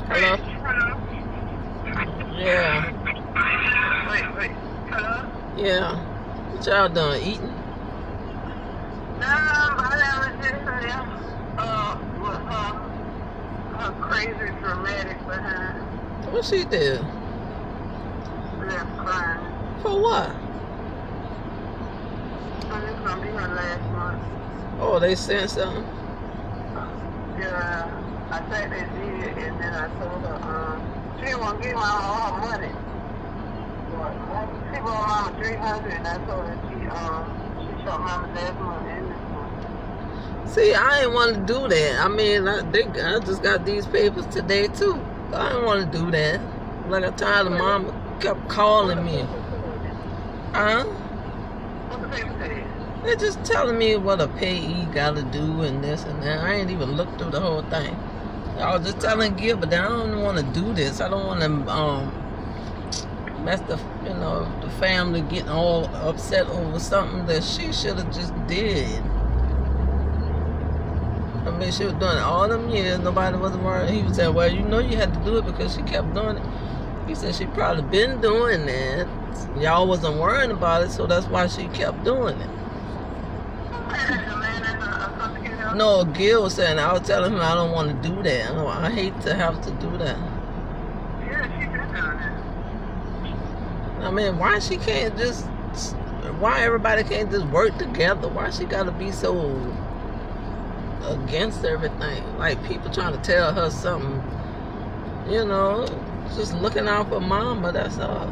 Hello? Yeah. Wait. Hello? Yeah. What y'all done? Eating? No, I was just with her crazy dramatic behind. What she did? Left crying. For what? And it's gonna be her last month. Oh, they sent something? Yeah, I think they did, and then I told her, she didn't want to give my all her money. She bought mama 300, and I told her she shot mama last month and this month. See, I ain't want to do that. I mean, I just got these papers today, too. I didn't want to do that. Like I tired of mama kept calling me. Huh? What the paper say? They're just telling me what a payee gotta do and this and that. I ain't even looked through the whole thing. I was just telling Gil, but I don't want to do this. I don't want to mess the the family getting all upset over something that she should have just did. I mean, she was doing it all them years. Nobody wasn't worried. He said, well, you know you had to do it because she kept doing it. He said she probably been doing that. Y'all wasn't worrying about it, so that's why she kept doing it. No, Gil was saying, I was telling him I don't want to do that. I hate to have to do that. Yeah, she been doing it. I mean, why she can't just, why everybody can't just work together? Why she gotta be so against everything? Like people trying to tell her something, just looking out for mama, that's all.